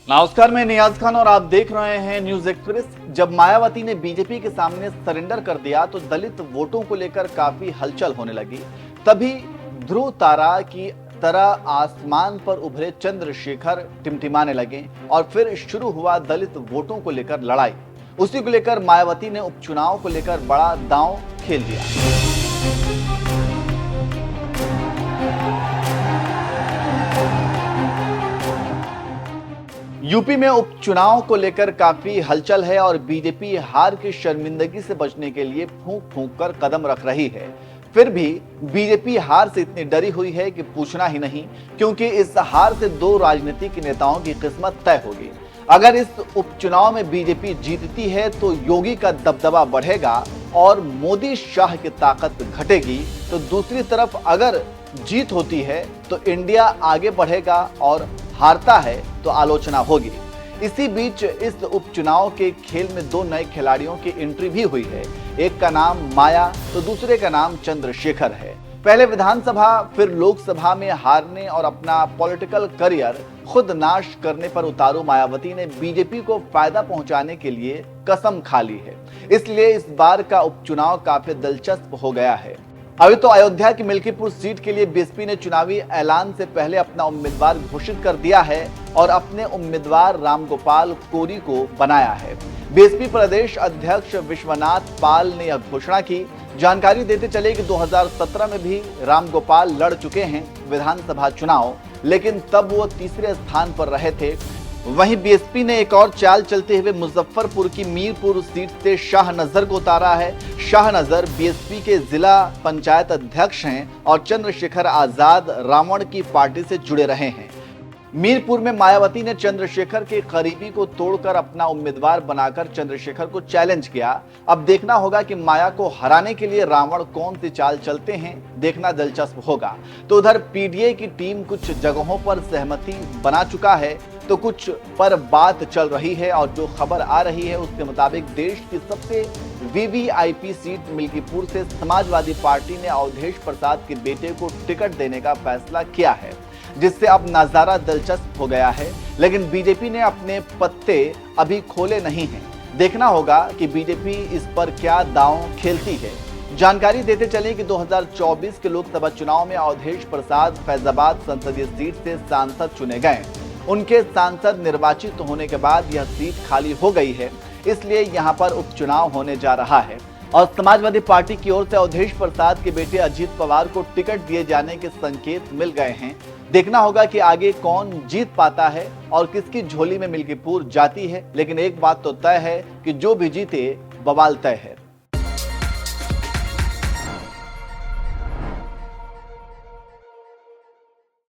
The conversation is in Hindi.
नमस्कार, मैं नियाज खान और आप देख रहे हैं न्यूज एक्सप्रेस। जब मायावती ने बीजेपी के सामने सरेंडर कर दिया तो दलित वोटों को लेकर काफी हलचल होने लगी। तभी ध्रुव तारा की तरह आसमान पर उभरे चंद्रशेखर टिमटिमाने लगे और फिर शुरू हुआ दलित वोटों को लेकर लड़ाई। उसी को लेकर मायावती ने उपचुनाव को लेकर बड़ा दांव खेल दिया। यूपी में उपचुनाव को लेकर काफी हलचल है और बीजेपी हार की शर्मिंदगी से बचने के लिए फूंक फूंक कर कदम रख रही है। फिर भी बीजेपी हार से इतनी डरी हुई है कि पूछना ही नहीं, क्योंकि इस हार से दो राजनीतिक नेताओं की किस्मत तय होगी। अगर इस उपचुनाव में बीजेपी जीतती है तो योगी का दबदबा बढ़ेगा और मोदी शाह की ताकत घटेगी, तो दूसरी तरफ अगर जीत होती है तो इंडिया आगे बढ़ेगा और हारता है तो आलोचना होगी। इसी बीच इस उपचुनाव के खेल में दो नए खिलाड़ियों की एंट्री भी हुई है। एक का नाम माया तो दूसरे का नाम चंद्रशेखर है। पहले विधानसभा फिर लोकसभा में हारने और अपना पॉलिटिकल करियर खुद नाश करने पर उतारू मायावती ने बीजेपी को फायदा पहुंचाने के लिए कसम खा ली है। इसलिए इस बार का उपचुनाव काफी दिलचस्प हो गया है। अभी तो अयोध्या की मिल्कीपुर सीट के लिए बीएसपी ने चुनावी ऐलान से पहले अपना उम्मीदवार घोषित कर दिया है और अपने उम्मीदवार रामगोपाल कोरी को बनाया है। बीएसपी प्रदेश अध्यक्ष विश्वनाथ पाल ने यह घोषणा की। जानकारी देते चले कि 2017 में भी रामगोपाल लड़ चुके हैं विधानसभा चुनाव, लेकिन तब वो तीसरे स्थान पर रहे थे। वहीं बीएसपी ने एक और चाल चलते हुए मुजफ्फरपुर की मीरपुर सीट से शाहनजर को उतारा है। शाहनजर बीएसपी के जिला पंचायत अध्यक्ष हैं और चंद्रशेखर आजाद रावण की पार्टी से जुड़े रहे हैं। मीरपुर में मायावती ने चंद्रशेखर के करीबी को तोड़कर अपना उम्मीदवार बनाकर चंद्रशेखर को चैलेंज किया। अब देखना होगा कि माया को हराने के लिए रावण कौन सी चाल चलते हैं, देखना दिलचस्प होगा। तो उधर पीडीए की टीम कुछ जगहों पर सहमति बना चुका है तो कुछ पर बात चल रही है और जो खबर आ रही है उसके मुताबिक देश की सबसे वीवीआईपी सीट मिल्कीपुर से समाजवादी पार्टी ने अवधेश प्रसाद के बेटे को टिकट देने का फैसला किया है, जिससे अब नजारा दिलचस्प हो गया है। लेकिन बीजेपी ने अपने पत्ते अभी खोले नहीं हैं। देखना होगा कि बीजेपी इस पर क्या दांव खेलती है। जानकारी देते चले कि 2024 के लोकसभा चुनाव में अवधेश प्रसाद फैजाबाद संसदीय सीट से सांसद चुने गए। उनके सांसद निर्वाचित होने के बाद यह सीट खाली हो गई है, इसलिए यहां पर उपचुनाव होने जा रहा है और समाजवादी पार्टी की ओर से अवधेश प्रसाद के बेटे अजीत पवार को टिकट दिए जाने के संकेत मिल गए हैं। देखना होगा कि आगे कौन जीत पाता है और किसकी झोली में मिल्कीपुर जाती है। लेकिन एक बात तो तय है कि जो भी जीते बवाल तय है।